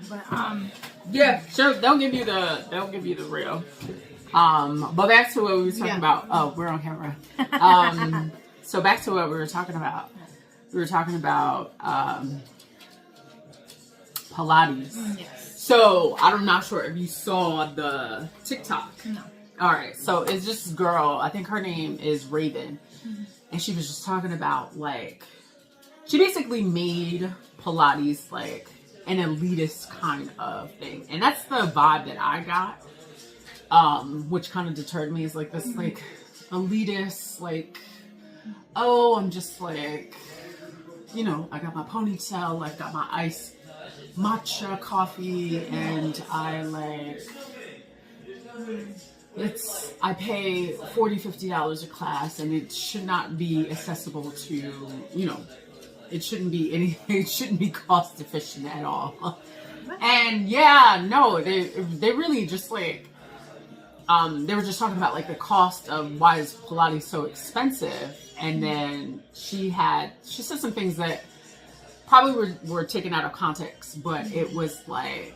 But yeah, sure. They'll give you the real. But back to what we were talking about. Oh, we're on camera. So back to what we were talking about. We were talking about Pilates. Yes. So I'm not sure if you saw the TikTok. No. All right. So it's just this girl. I think her name is Raven, and she was just talking about like she basically made Pilates like an elitist kind of thing, and that's the vibe that I got. Which kind of deterred me is like this like elitist like, oh, I'm just like, you know, I got my ponytail, I've got my iced matcha coffee, and I like I pay $40-$50 a class, and it should not be accessible to, you know, it shouldn't be anything, it shouldn't be cost efficient at all. And yeah, no, they really just like they were just talking about like the cost of why is Pilates so expensive, and then she said some things that probably were taken out of context, but it was like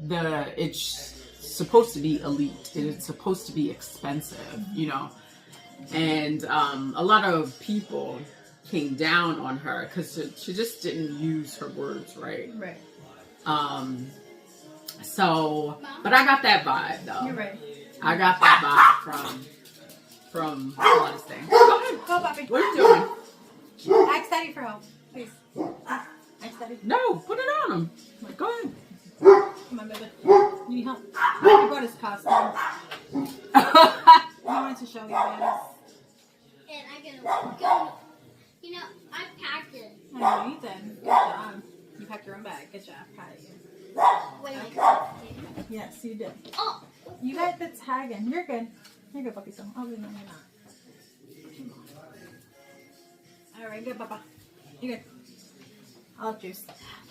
it's supposed to be elite, it's supposed to be expensive, you know, and a lot of people came down on her because she just didn't use her words right. So, but I got that vibe though. You're right. I got that vibe from all this thing. Go ahead. Go, Bobby. What are you doing? Ask Daddy for help, please. Ask Daddy. No, put it on him. Go ahead. Come on, baby. You need help? I brought his costume. I wanted to show you guys. And I'm gonna go. You know, I packed it. I know you did. Good job. You packed your own bag. Good job. Proud of you. Wait, Yes, you did. oh, You got the tag in. You're good. You're good, Puppy. So, oh, no, you're not. All right, good, Papa. You're good. I'll juice.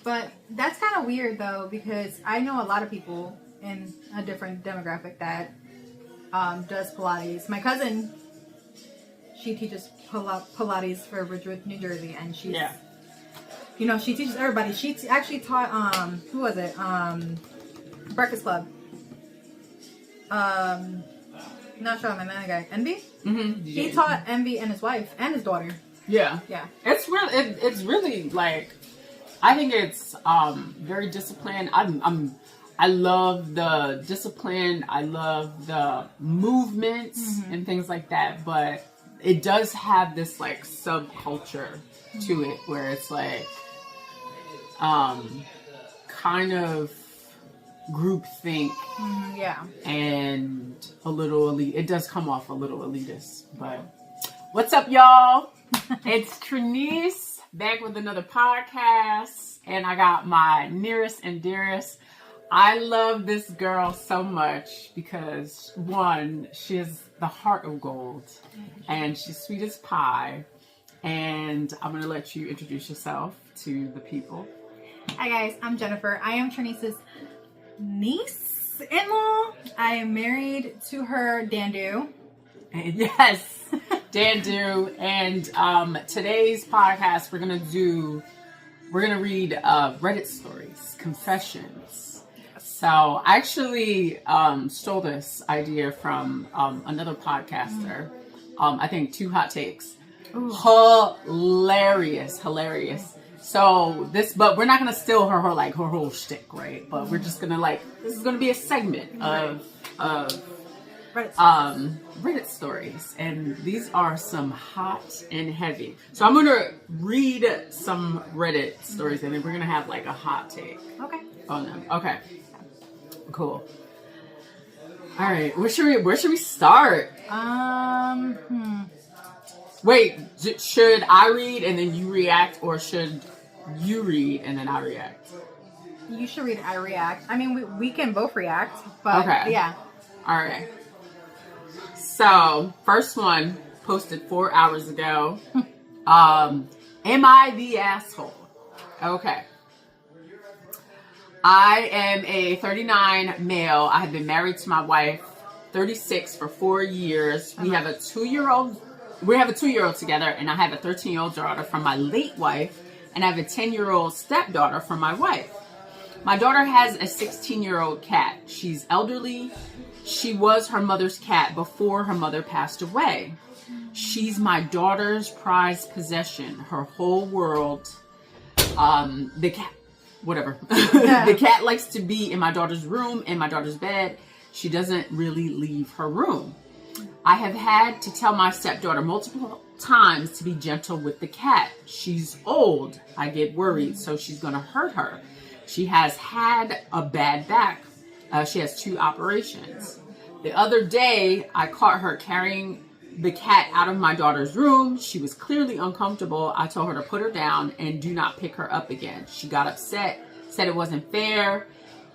But that's kind of weird, though, because I know a lot of people in a different demographic that does Pilates. My cousin, she teaches Pilates for Ridgewood, New Jersey, and she's, you know, she teaches everybody. She actually taught, who was it? Breakfast Club. Not sure, my man guy, Envy. Mm-hmm. He taught Envy and his wife and his daughter. Yeah. It's really like, I think it's very disciplined. I love the discipline. I love the movements and things like that. But it does have this like subculture to it where it's like kind of group think and a little elite. It does come off a little elitist. But what's up, y'all? It's Tranise back with another podcast, and I got my nearest and dearest. I love this girl so much because, one, she has the heart of gold, and she's sweet as pie. And I'm going to let you introduce yourself to the people. Hi guys, I'm Jennifer. I am Trinise's niece-in-law. I am married to her Dandu. And yes, Dandu. And today's podcast, we're gonna read Reddit stories, confessions. So I actually stole this idea from another podcaster. I think Two Hot Takes. Ooh. Hilarious. So but we're not gonna steal her whole shtick, right? But we're just gonna this is gonna be a segment of Reddit stories, and these are some hot and heavy. So I'm gonna read some Reddit stories, and then we're gonna have like a hot take. Okay. On them. Okay. Cool. All right. Where should we start? Wait. Should I read and then you react, or should you read and then I react? You should read. I react. I mean, we can both react, but okay. Yeah. All right. So, first one posted 4 hours ago. Am I the asshole? Okay. I am a 39 male. I have been married to my wife, 36, for 4 years. We have a 2-year-old. We have a 2-year-old together, and I have a 13-year-old daughter from my late wife, and I have a 10-year-old stepdaughter from my wife. My daughter has a 16-year-old cat. She's elderly. She was her mother's cat before her mother passed away. She's my daughter's prized possession. Her whole world. The cat, whatever. The cat likes to be in my daughter's room, in my daughter's bed. She doesn't really leave her room. I have had to tell my stepdaughter multiple times to be gentle with the cat. She's old. I get worried, so she's going to hurt her. She has had a bad back. She has 2 operations. The other day, I caught her carrying the cat out of my daughter's room. She was clearly uncomfortable. I told her to put her down and do not pick her up again. She got upset, said it wasn't fair,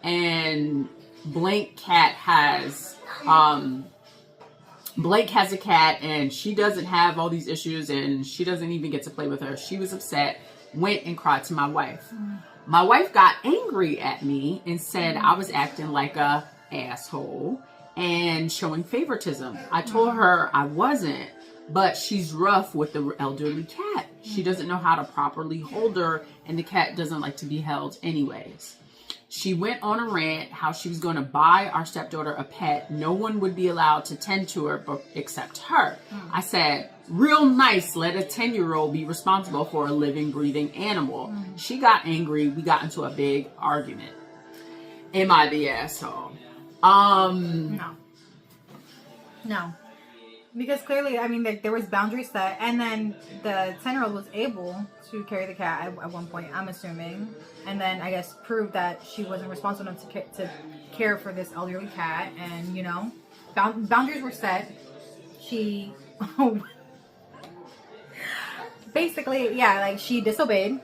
and Blank has a cat and she doesn't have all these issues and she doesn't even get to play with her. She was upset, went and cried to my wife. My wife got angry at me and said I was acting like a asshole and showing favoritism. I told her I wasn't, but she's rough with the elderly cat. She doesn't know how to properly hold her, and the cat doesn't like to be held anyways. She went on a rant how she was going to buy our stepdaughter a pet. No one would be allowed to tend to her except her. I said, real nice, let a 10-year-old be responsible for a living, breathing animal. She got angry. We got into a big argument. Am I the asshole? No. Because clearly, I mean, there was boundaries set, and then the 10-year-old was able to carry the cat at one point, I'm assuming, and then I guess proved that she wasn't responsible enough to care for this elderly cat, and, you know, boundaries were set. She, basically, yeah, like, she disobeyed,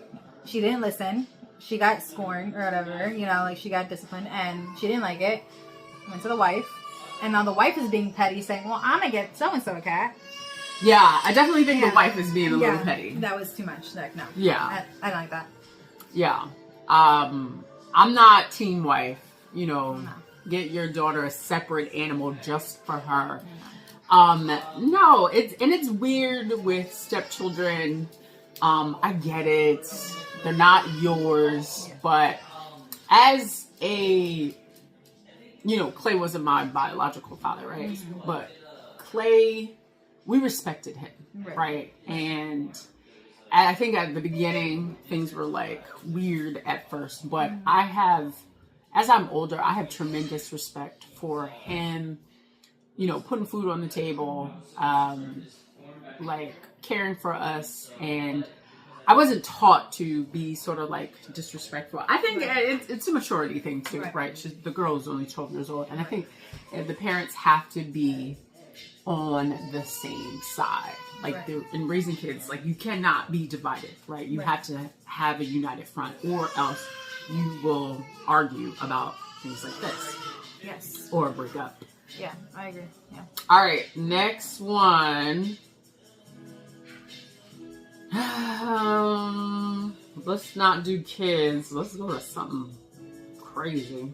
she didn't listen, she got scorned, or whatever, you know, like, she got disciplined, and she didn't like it, went to the wife. And now the wife is being petty, saying, well, I'm going to get so-and-so a cat. Yeah, I definitely think the wife is being a little petty. That was too much. Like, no. Yeah. I don't like that. Yeah. I'm not team wife. You know, get your daughter a separate animal just for her. No, it's weird with stepchildren. I get it. They're not yours. But as a... You know, Clay wasn't my biological father, right? Mm-hmm. But Clay, we respected him, right? And I think at the beginning, things were like weird at first. But as I'm older, I have tremendous respect for him, you know, putting food on the table, like caring for us. And I wasn't taught to be sort of like disrespectful. I think it's a maturity thing too, right? The girl is only 12 years old. And I think the parents have to be on the same side. Like in raising kids, like you cannot be divided, right? You have to have a united front or else you will argue about things like this. Yes. Or break up. Yeah, I agree. Yeah. All right, next one. Let's not do kids. Let's go to something crazy.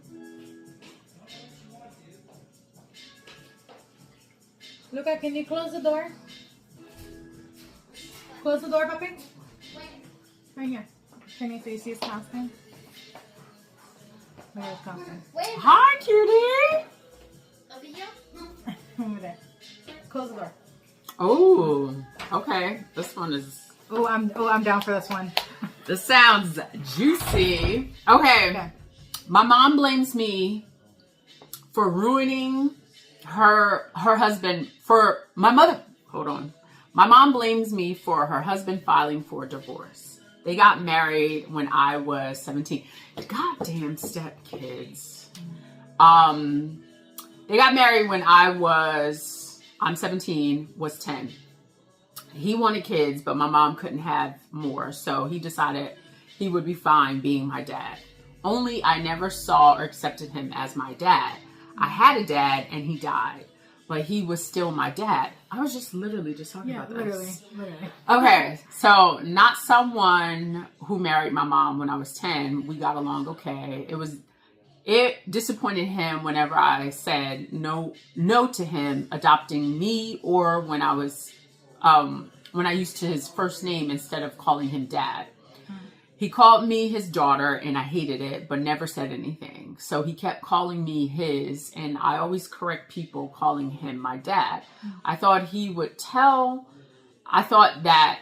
Luca, can you close the door? Close the door, puppy. Right here. Can you see his costume? Look at his costume. Hi, cutie. Over here? Over there. Close the door. Oh, okay. This one is... I'm down for this one. This sounds juicy. Okay. My mom blames me for ruining her husband for my mother. Hold on. My mom blames me for her husband filing for divorce. They got married when I was 17. Goddamn stepkids. They got married when I'm 17, was 10. He wanted kids, but my mom couldn't have more. So he decided he would be fine being my dad. Only I never saw or accepted him as my dad. I had a dad and he died, but he was still my dad. I was just literally talking about this. Literally. Okay, so not someone who married my mom when I was 10. We got along okay. It disappointed him whenever I said no to him adopting me, or when I used his first name instead of calling him dad. He called me his daughter, and I hated it, but never said anything. So he kept calling me his, and I always correct people calling him my dad. I thought he would tell, I thought that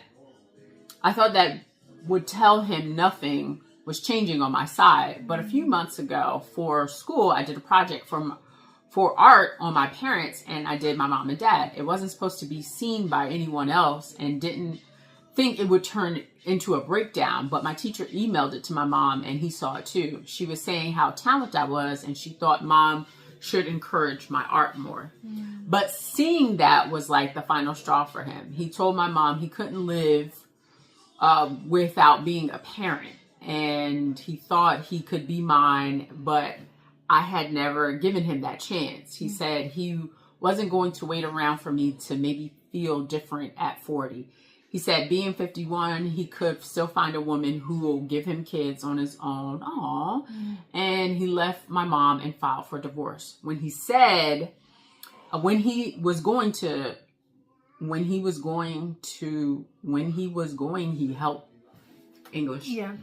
would tell him nothing was changing on my side. But a few months ago for school, I did a project for art on my parents, and I did my mom and dad. It wasn't supposed to be seen by anyone else, and didn't think it would turn into a breakdown, but my teacher emailed it to my mom, and he saw it too. She was saying how talented I was, and she thought mom should encourage my art more. But seeing that was like the final straw for him. He told my mom he couldn't live without being a parent, and he thought he could be mine, but I had never given him that chance. He said he wasn't going to wait around for me to maybe feel different at 40. He said being 51, he could still find a woman who will give him kids on his own. Aww. And he left my mom and filed for divorce. When he said, when he was going, he helped English. Yeah.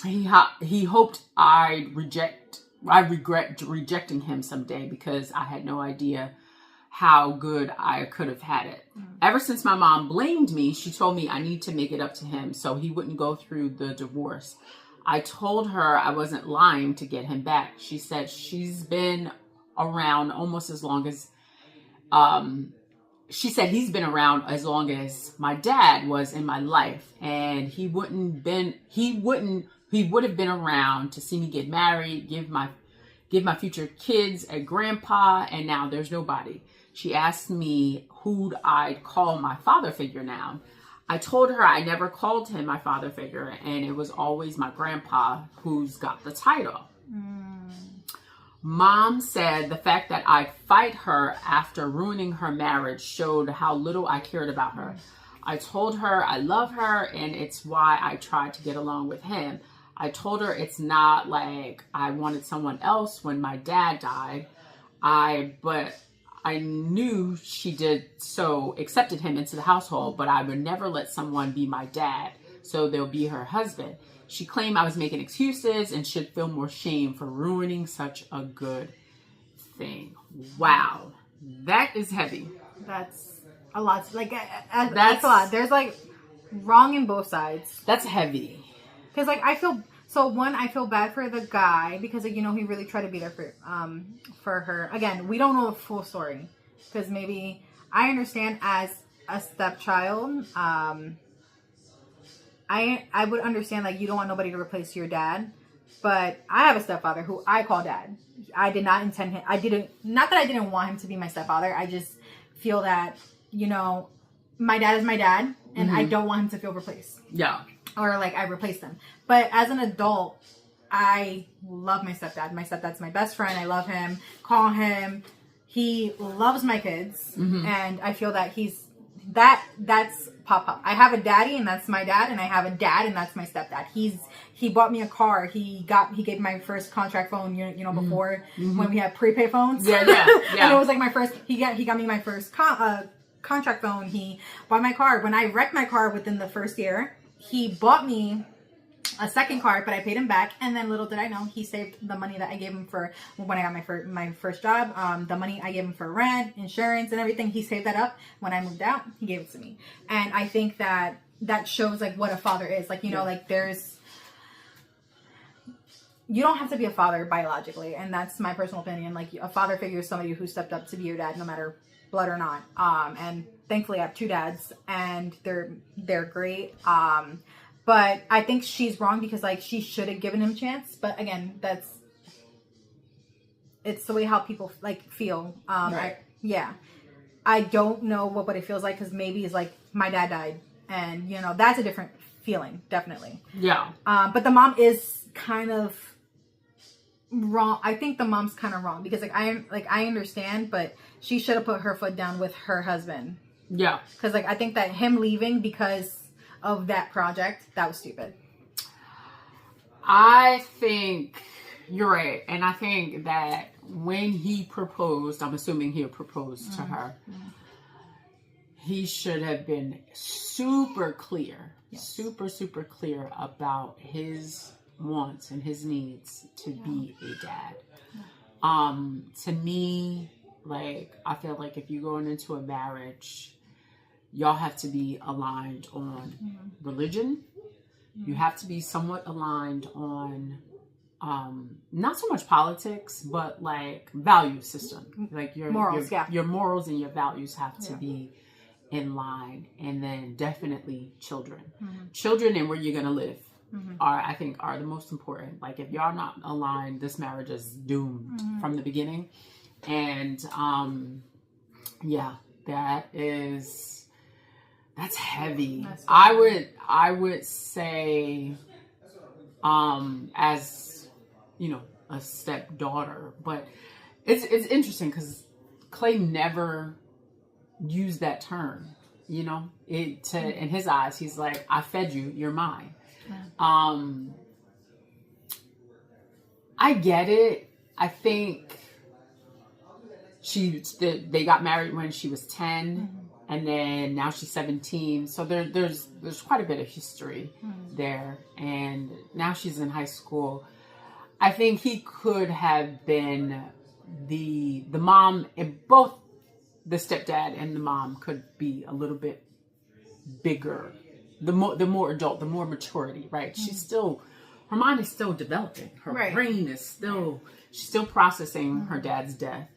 He hoped I regret rejecting him someday, because I had no idea how good I could have had it. Ever since my mom blamed me, she told me I need to make it up to him so he wouldn't go through the divorce. I told her I wasn't lying to get him back. She said she's been around almost as long as, she said he's been around as long as my dad was in my life, and he would have been around to see me get married, give my future kids a grandpa, and now there's nobody. She asked me who'd I'd call my father figure now. I told her I never called him my father figure, and it was always my grandpa who's got the title. Mom said the fact that I'd fight her after ruining her marriage showed how little I cared about her. I told her I love her, and it's why I tried to get along with him. I told her it's not like I wanted someone else when my dad died. But I knew she accepted him into the household, but I would never let someone be my dad, so they'll be her husband. She claimed I was making excuses and should feel more shame for ruining such a good thing. Wow. That is heavy. That's a lot. Like, that's a lot. There's like wrong in both sides. That's heavy. Because like I feel bad for the guy, because like, he really tried to be there for her. Again, we don't know the full story, because maybe I understand as a stepchild, I would understand like you don't want nobody to replace your dad, but I have a stepfather who I call dad. I did not intend him. Not that I didn't want him to be my stepfather. I just feel that my dad is my dad, and I don't want him to feel replaced. Yeah. Or like I replaced him. But as an adult, I love my stepdad. My stepdad's my best friend. I love him. Call him. He loves my kids. And I feel that that's Pop. I have a daddy, and that's my dad, and I have a dad, and that's my stepdad. He bought me a car. He gave my first contract phone, before when we had prepaid phones. Yeah. And it was like my first, he got me my first contract phone. He bought my car. When I wrecked my car within the first year, he bought me a second car, but I paid him back. And then little did I know, he saved the money that I gave him for when I got my first job. The money I gave him for rent, insurance, and everything, he saved that up. When I moved out, he gave it to me. And I think that shows like what a father is. Like, like you don't have to be a father biologically. And that's my personal opinion. Like, a father figure is somebody who stepped up to be your dad, no matter blood or not. And thankfully I have two dads, and they're great. But I think she's wrong, because like she should have given him a chance. But again, it's the way how people like feel. Right. I don't know what it feels like, because maybe it's like my dad died, and that's a different feeling, definitely. Yeah. But the mom is kind of wrong. I think the mom's kind of wrong, because I understand, but she should have put her foot down with her husband. Yeah. Because I think that him leaving because of that project, that was stupid. I think you're right. And I think that when he proposed, I'm assuming he proposed to her, he should have been super clear, Yes. super clear about his wants and his needs to be a dad. To me, like, I feel like if you're going into a marriage, y'all have to be aligned on religion. You have to be somewhat aligned on not so much politics, but like value system. Like your morals, your morals and your values have to be in line. And then definitely children. Children and where you're gonna live I think are the most important. Like if y'all not aligned, this marriage is doomed from the beginning. And that's heavy. That's I would say as you know, a stepdaughter, but it's interesting because Clay never used that term, you know, in his eyes, he's like, I fed you, you're mine. I get it. I think they got married when she was 10 and then now she's 17. So there's quite a bit of history there. And now she's in high school. I think he could have been the mom, and both the stepdad and the mom could be a little bit bigger, the more adult, the more maturity, right? Her mind is still developing. Her brain is she's still processing her dad's death.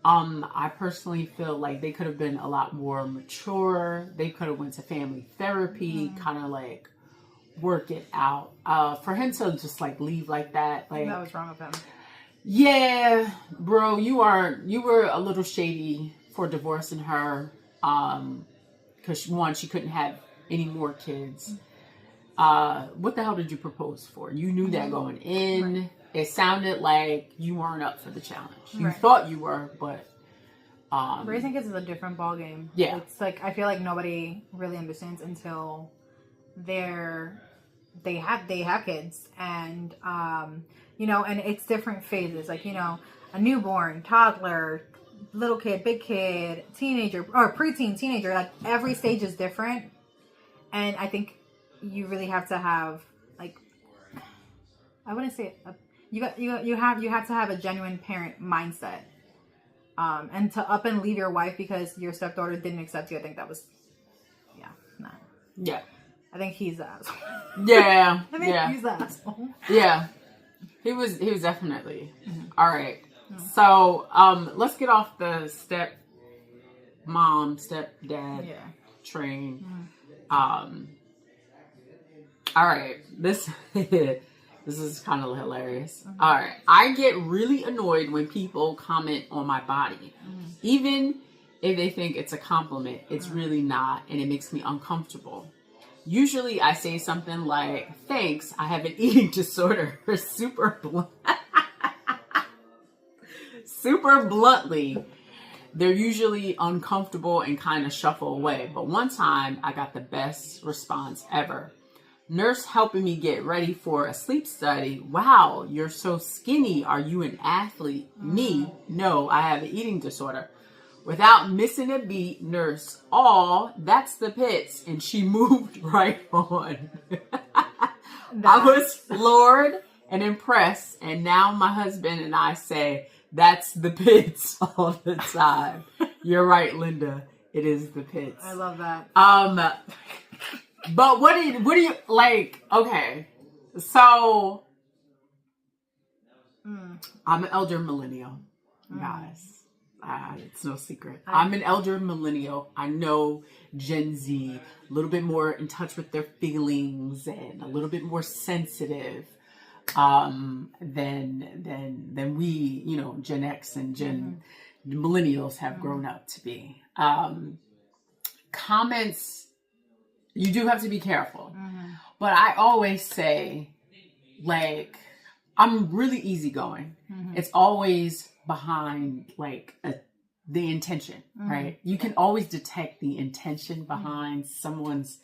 I personally feel like they could have been a lot more mature. They could have went to family therapy, kind of like work it out. For him to just like leave like that, like that was wrong of him. Yeah, bro, you were a little shady for divorcing her. Because one, she couldn't have any more kids. What the hell did you propose for? You knew that going in. Right. It sounded like you weren't up for the challenge. You thought you were, but raising kids is a different ballgame. Yeah, it's like I feel like nobody really understands until they have kids, and you know, and it's different phases. Like, you know, a newborn, toddler, little kid, big kid, teenager, or preteen, teenager. Like every stage is different, and I think you really have to have, like, I wouldn't say you have to have a genuine parent mindset, and to up and leave your wife because your stepdaughter didn't accept you. I think that was, I think he's the asshole. Yeah, he's the asshole. Yeah, he was definitely. All right. So, let's get off the stepdad train. All right, this is kind of hilarious. All right, I get really annoyed when people comment on my body, even if they think it's a compliment. It's really not, and it makes me uncomfortable. Usually, I say something like, "Thanks, I have an eating disorder," super bluntly. They're usually uncomfortable and kind of shuffle away. But one time, I got the best response ever. Nurse helping me get ready for a sleep study. Wow, you're so skinny. Are you an athlete? Me? No, I have an eating disorder. Without missing a beat, nurse, that's the pits. And she moved right on. I was floored and impressed. And now my husband and I say, that's the pits all the time. You're right, Linda. It is the pits. I love that. But what do you like? Okay, so I'm an elder millennial, guys. It's no secret. I'm an elder millennial. I know Gen Z, a little bit more in touch with their feelings and a little bit more sensitive than we, you know, Gen X and Gen millennials have grown up to be. Comments. You do have to be careful. But I always say, like, I'm really easygoing. It's always behind, like, the intention, right? You can always detect the intention behind someone's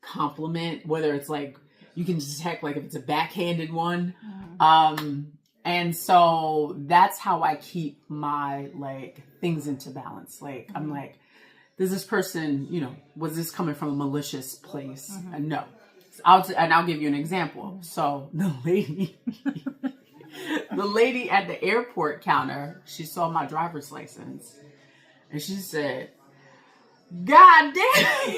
compliment, whether it's, like, you can detect, like, if it's a backhanded one. And so that's how I keep my, like, things into balance. Like, I'm like, does this person, you know, was this coming from a malicious place? No. I'll give you an example. So the lady at the airport counter, she saw my driver's license and she said, "God damn."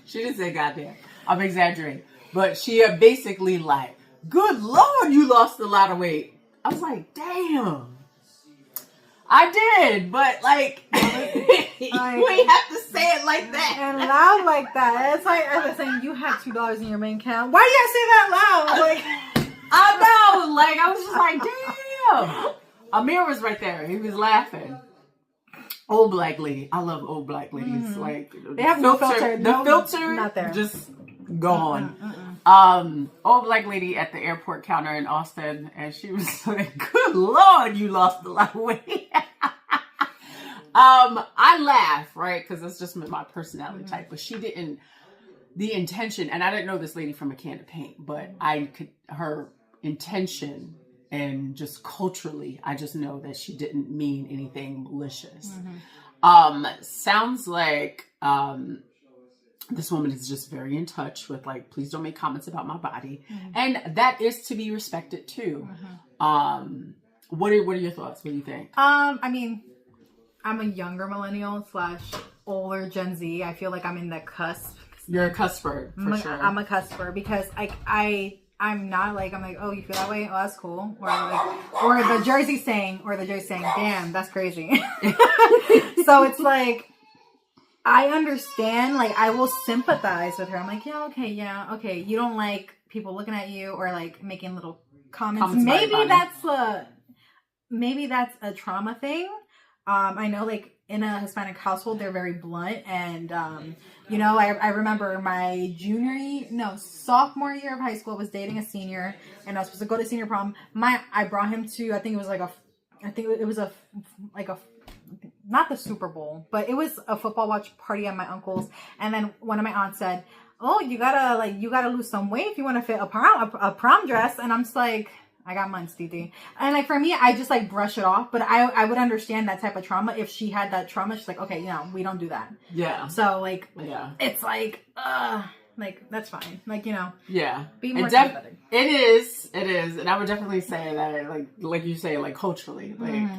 She didn't say "God damn." I'm exaggerating. But she basically like, "Good Lord, you lost a lot of weight." I was like, damn. I did, but like, you ain't have to say it like that. And loud like that. It's like, as I saying, you have $2 in your main account. Why do you say that loud? Like, I know. Like, I was just like, damn. Amir was right there. He was laughing. Old black lady. I love old black ladies. Like, they have no filter. The filter, not there. just gone. Old black lady at the airport counter in Austin, and she was like, "Good Lord, you lost a lot of weight." I laugh, right? Because that's just my personality type. But she didn't, the intention, and I didn't know this lady from a can of paint, but her intention and just culturally, I just know that she didn't mean anything malicious. Sounds like, this woman is just very in touch with like, please don't make comments about my body. And that is to be respected too. What are your thoughts? What do you think? I mean, I'm a younger millennial / older Gen Z. I feel like I'm in the cusp. You're a cusper, for sure. I'm a cusper because I'm not like, I'm like, oh, you feel that way? Oh, that's cool. Or the Jersey saying, damn, that's crazy. So it's like, I understand, like, I will sympathize with her. I'm like, yeah, okay. You don't like people looking at you or like making little comments. Maybe that's a trauma thing. I know, like, in a Hispanic household, they're very blunt. And, you know, I remember my sophomore year of high school, I was dating a senior and I was supposed to go to senior prom. I brought him to, I think it was not the Super Bowl, but it was a football watch party at my uncle's. And then one of my aunts said, "Oh, you gotta lose some weight if you want to fit a prom dress." And I'm just like, I got months, Titi. And like, for me, I just like brush it off, but I would understand that type of trauma. If she had that trauma, she's like, okay, you know, we don't do that. Yeah. So like, it's like, that's fine. Like, you know. Yeah. Be more sympathetic. It is. And I would definitely say that, like you say, like culturally, like,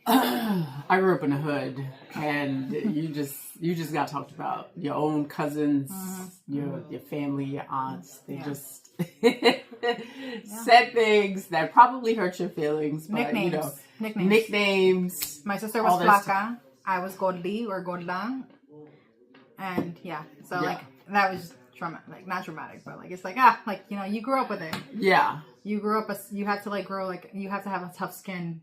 I grew up in the hood, and you just got talked about. Your own cousins, your family, your aunts. They just said things that probably hurt your feelings. But, nicknames. You know, nicknames. My sister was flaca. I was gordi or gorda, and so like that was like not traumatic, but like it's like like, you know, you grew up with it. Yeah. You grew up. You have to like grow, like you have to have a tough skin.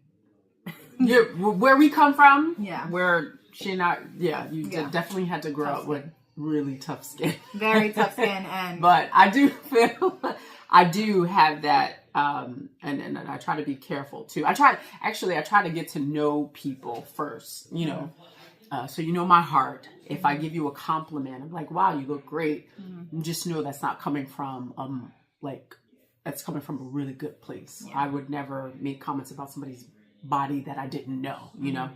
Yeah, where we come from, where you definitely had to grow up with really tough skin. Very tough skin. But I do feel, I do have that, and I try to be careful too. I try to get to know people first, you know, so you know my heart. If I give you a compliment, I'm like, wow, you look great. Just know that's not coming from, that's coming from a really good place. I would never make comments about somebody's body that I didn't know, you know?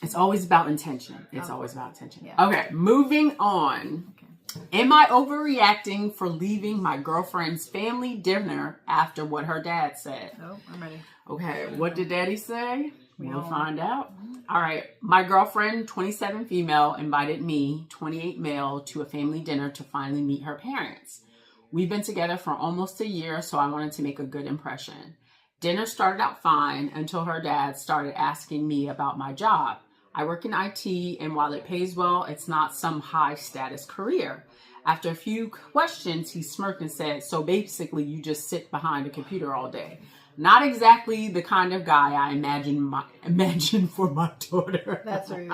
It's always about intention. Okay, moving on. Am I overreacting for leaving my girlfriend's family dinner after what her dad said? Oh, I'm ready. Okay, what did daddy say? We'll find out. All right, my girlfriend, 27 female, invited me, 28 male, to a family dinner to finally meet her parents. We've been together for almost a year, so I wanted to make a good impression. Dinner started out fine until her dad started asking me about my job. I work in IT, and while it pays well, it's not some high status career. After a few questions, he smirked and said, "So basically you just sit behind a computer all day." Not exactly the kind of guy I imagine for my daughter. That's rude.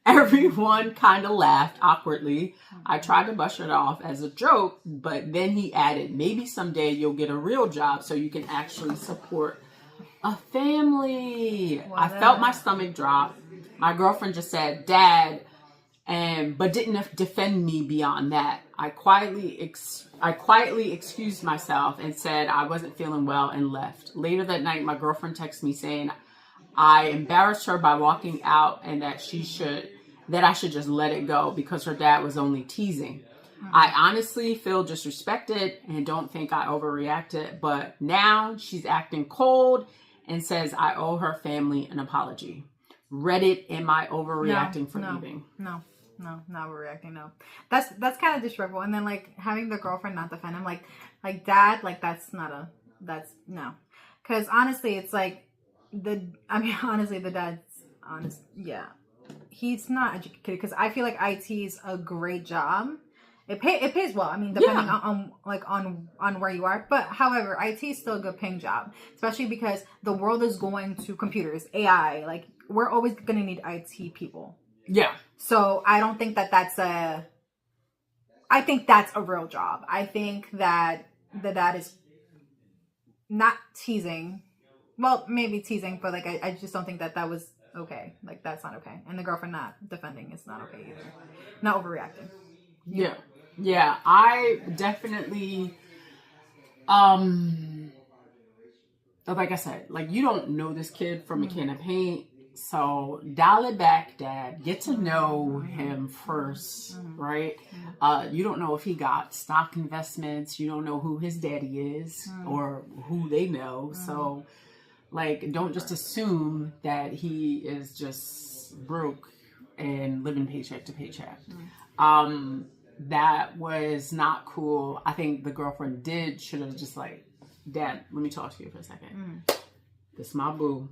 Everyone kind of laughed awkwardly. I tried to brush it off as a joke, but then he added, "Maybe someday you'll get a real job so you can actually support a family." I felt my stomach drop. My girlfriend just said, "Dad," but didn't defend me beyond that. I quietly excused myself and said I wasn't feeling well and left. Later that night, my girlfriend texted me saying I embarrassed her by walking out, and that I should just let it go because her dad was only teasing. I honestly feel disrespected and don't think I overreacted, but now she's acting cold and says I owe her family an apology. Reddit, am I overreacting for leaving? No, not overreacting. No, that's kind of disrespectful. And then like having the girlfriend not defend him, like dad, like that's no. Because honestly, it's like honestly, the dad's honest. Yeah, he's not educated because I feel like IT is a great job. It pays well. I mean, depending on where you are. But however, IT is still a good paying job, especially because the world is going to computers, AI. Like we're always going to need IT people. Yeah. So I don't think I think that's a real job. I think that the dad is not teasing. Well, maybe teasing, but like I just don't think that was okay. Like that's not okay. And the girlfriend not defending is not okay either. Not overreacting. Yeah. Yeah, I definitely, like I said, like you don't know this kid from a can of paint, so dial it back, Dad. Get to know him first, right? You don't know if he got stock investments. You don't know who his daddy is or who they know. So, like, don't just assume that he is just broke and living paycheck to paycheck. That was not cool. I think the girlfriend should have just like, Dad, let me talk to you for a second. This is my boo.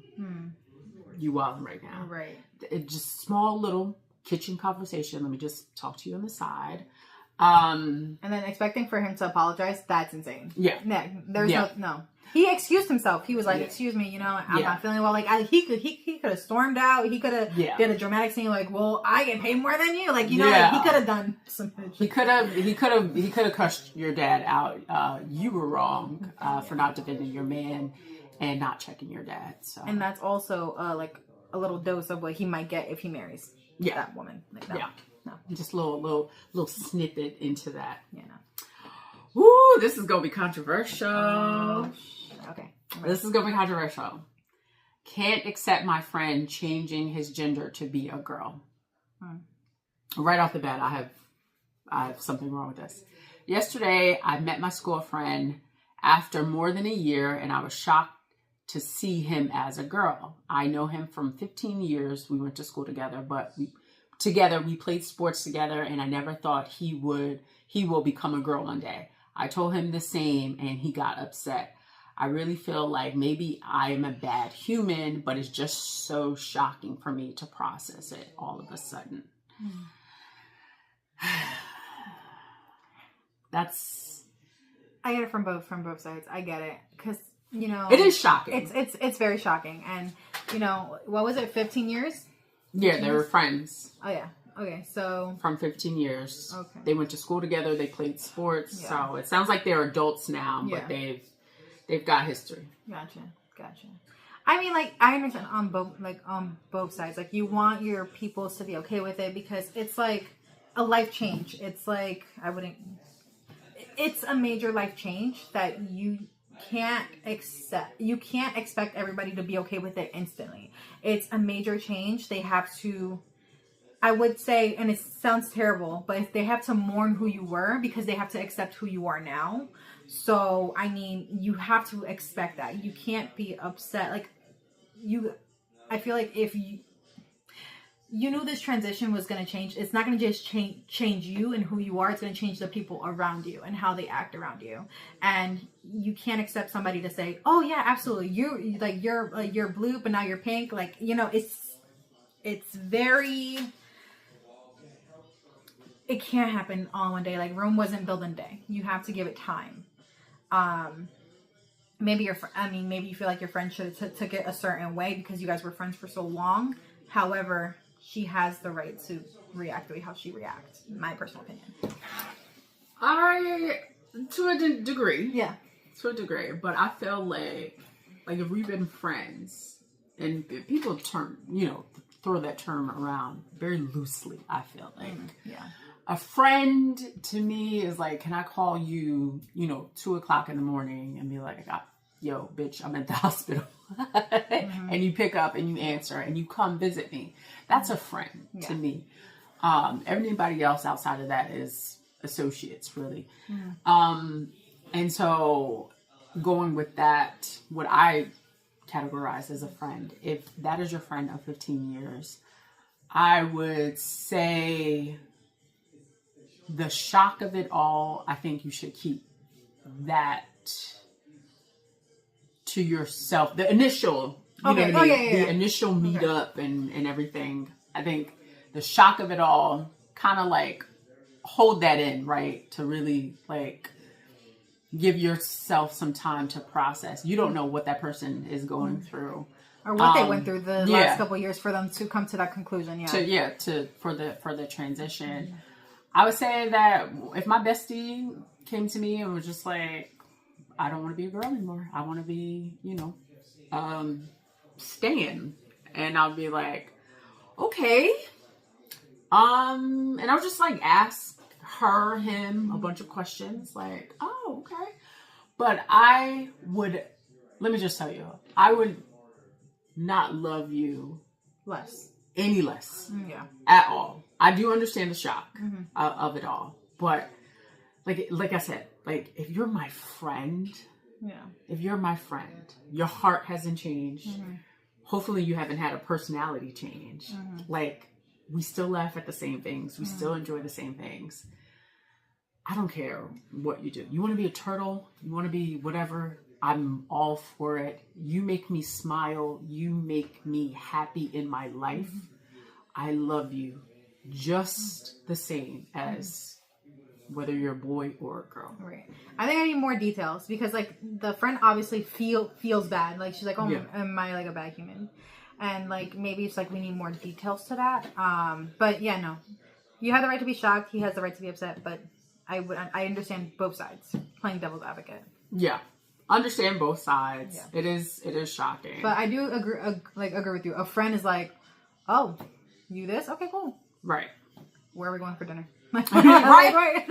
You wilding right now. Right. It just small little kitchen conversation. Let me just talk to you on the side. And then expecting for him to apologize, that's insane. Yeah. There's no. He excused himself. He was like, excuse me, I'm not feeling well. Like he could have stormed out. He could have did a dramatic scene like, well, I get paid more than you. Like, like, he could have done something. He could have cussed your dad out. You were wrong for not defending your man and not checking your dad. So. And that's also like a little dose of what he might get if he marries that woman. Like, no. Just a little snippet into that. Yeah, no. Ooh, this is gonna be controversial. Okay. This is gonna be controversial. Can't accept my friend changing his gender to be a girl. Right off the bat, I have something wrong with this. Yesterday, I met my school friend after more than a year, and I was shocked to see him as a girl. I know him from 15 years. We went to school together, but we played sports together, and I never thought he will become a girl one day. I told him the same, and he got upset. I really feel like maybe I am a bad human, but it's just so shocking for me to process it all of a sudden. I get it from both sides. I get it because it is shocking. It's very shocking, and what was it? 15 years? Yeah, they were friends. Oh yeah. Okay, so from 15 years. Okay. They went to school together. They played sports. Yeah. So it sounds like they're adults now, but they've got history. Gotcha. I mean, like, I understand on both sides. Like, you want your peoples to be okay with it because it's like a life change. It's like it's a major life change that you can't accept. You can't expect everybody to be okay with it instantly. It's a major change. They have to, I would say, and it sounds terrible, but if they have to mourn who you were because they have to accept who you are now. So, I mean, you have to expect that. You can't be upset. Like, I feel like if you knew this transition was going to change, it's not going to just change you and who you are. It's going to change the people around you and how they act around you. And you can't accept somebody to say, oh yeah, absolutely. You're blue, but now you're pink. Like, it's very, it can't happen all one day. Like, Rome wasn't built in a day. You have to give it time. Maybe maybe you feel like your friend should have took it a certain way because you guys were friends for so long. However, she has the right to react the way how she reacts. My personal opinion. To a degree. Yeah. To a degree. But I feel like if we've been friends, and people throw that term around very loosely, I feel like. Yeah. A friend to me is like, can I call you, 2:00 in the morning and be like, yo, bitch, I'm at the hospital. And you pick up and you answer and you come visit me. That's a friend to me. Everybody else outside of that is associates, really. And so going with that, what I categorize as a friend, if that is your friend of 15 years, I would say the shock of it all, I think you should keep that to yourself. The initial, the initial meetup and everything. I think the shock of it all, kind of like hold that in, right? To really like give yourself some time to process. You don't know what that person is going through. Or what they went through the last couple of years for them to come to that conclusion. For the transition. I would say that if my bestie came to me and was just like, I don't want to be a girl anymore. I want to be, Stan. And I'll be like, okay. And I'll just like ask him a bunch of questions like, oh, okay. But let me just tell you, I would not love you any less at all. I do understand the shock of it all, but like I said, like if you're my friend, your heart hasn't changed. Hopefully you haven't had a personality change. Like we still laugh at the same things. We still enjoy the same things. I don't care what you do. You want to be a turtle? You want to be whatever? I'm all for it. You make me smile. You make me happy in my life. I love you just the same as whether you're a boy or a girl. Right. I think I need more details because like the friend obviously feels bad. Like she's like, oh, am I like a bad human? And like maybe it's like we need more details to that. But yeah, no. You have the right to be shocked. He has the right to be upset. But I understand both sides. Playing devil's advocate. Yeah. Understand both sides. Yeah. It is shocking. But I do agree with you. A friend is like, oh, you this? Okay, cool. Right. Where are we going for dinner? Right. Right.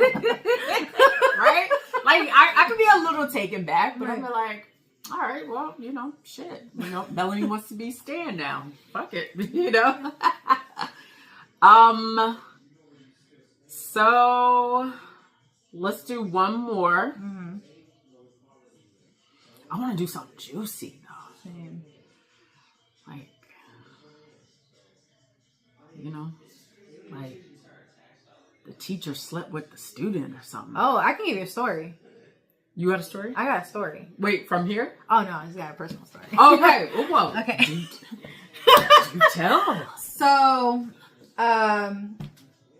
Like I could be a little taken back, but I'm like, all right, well, shit. Melanie wants to be Stan now. Fuck it. So let's do one more. I want to do something juicy though. Same. Like, like the teacher slept with the student or something. Oh, I can give you a story. You got a story? I got a story. Wait, from here? Oh no, I just got a personal story. Okay. Whoa. Okay. You tell. So, I'm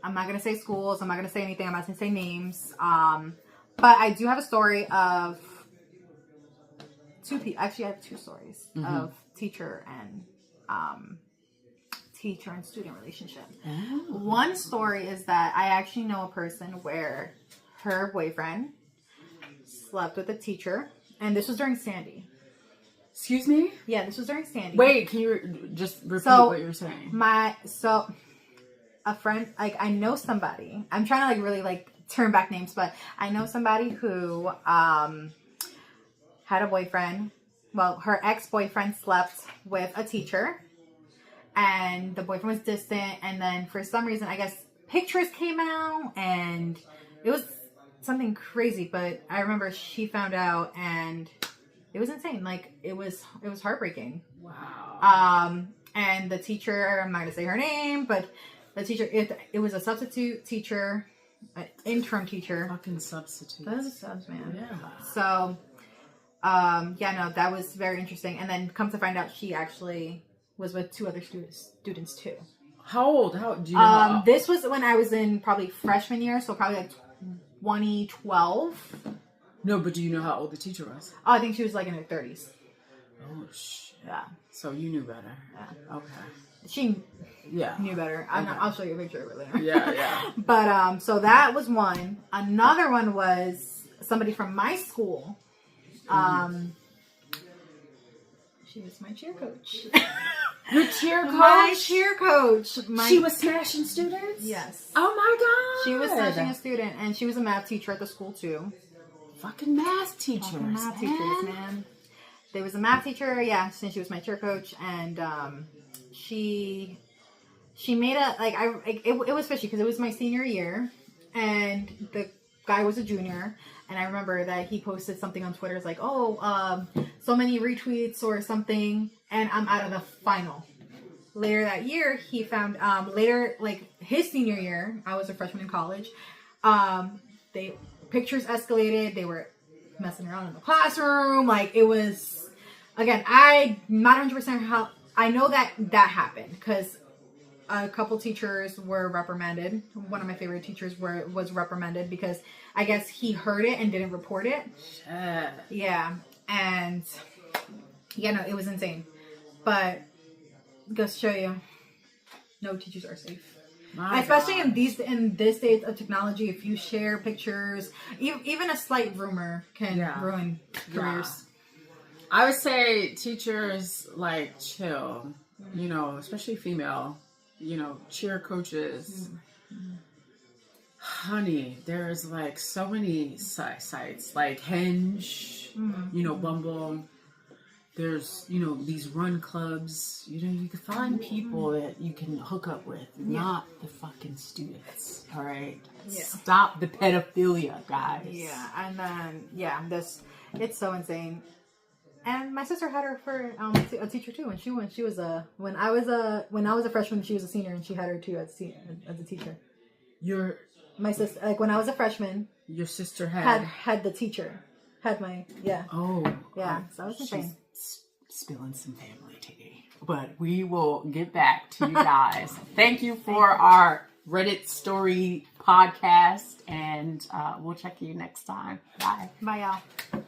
not gonna say schools. I'm not gonna say anything. I'm not gonna say names. But I do have a story of two people. Actually, I have two stories of teacher and student relationship. Oh. One story is that I actually know a person where her boyfriend slept with a teacher, and this was during Sandy. Excuse me? Yeah, this was during Sandy. Wait, can you just repeat what you're saying? A friend, like I know somebody. I'm trying to like really like turn back names, but I know somebody who had a boyfriend. Well, her ex-boyfriend slept with a teacher, and the boyfriend was distant. And then for some reason, I guess pictures came out, and it was something crazy. But I remember she found out, and it was insane. Like it was heartbreaking. Wow. And the teacher, I'm not gonna say her name, but the teacher, it was a substitute teacher, an interim teacher. Fucking substitute. That is a subs, man. Yeah. So, that was very interesting. And then come to find out, she actually was with two other students too. How old? How do you know? This was when I was in probably freshman year, so probably like 2012. No, but do you know how old the teacher was? Oh, I think she was like in her 30s. Oh shit. Yeah. So you knew better. Yeah. Okay. She knew better. Okay. I'll show you a picture of it later. Yeah. But so that was one. Another one was somebody from my school. She was my cheer coach. Your cheer coach? My cheer coach. She was smashing students? Yes. Oh my god. She was smashing a student, and she was a math teacher at the school too. Fucking math teachers. Teachers, man. there was a math teacher, since she was my cheer coach, and she made it was fishy because it was my senior year, and the guy was a junior, and I remember that he posted something on Twitter. It's like, so many retweets or something, and I'm out of the final. Later that year, he found his senior year, I was a freshman in college. Pictures escalated. They were messing around in the classroom. Like, it was, again, I'm not 100% how I know that happened because a couple teachers were reprimanded. One of my favorite teachers was reprimanded because I guess he heard it and didn't report it. Yeah. And it was insane. But goes to show you, no teachers are safe. Especially in this stage of technology, if you share pictures, even a slight rumor can ruin careers. I would say teachers chill, especially female, cheer coaches. Honey, there's so many sites like Hinge, Bumble. There's, these run clubs. You can find people that you can hook up with, not the fucking students. All right? Yeah. Stop the pedophilia, guys. Yeah, and then, it's so insane. And my sister had her for a teacher too, and she was when I was a freshman, she was a senior, and she had her too as a teacher. My sister, when I was a freshman, your sister had the teacher, had my Oh yeah. So I was insane. Spilling some family tea, but we will get back to you guys. Thank you for our Reddit story podcast, and we'll check you next time. Bye. Bye, y'all.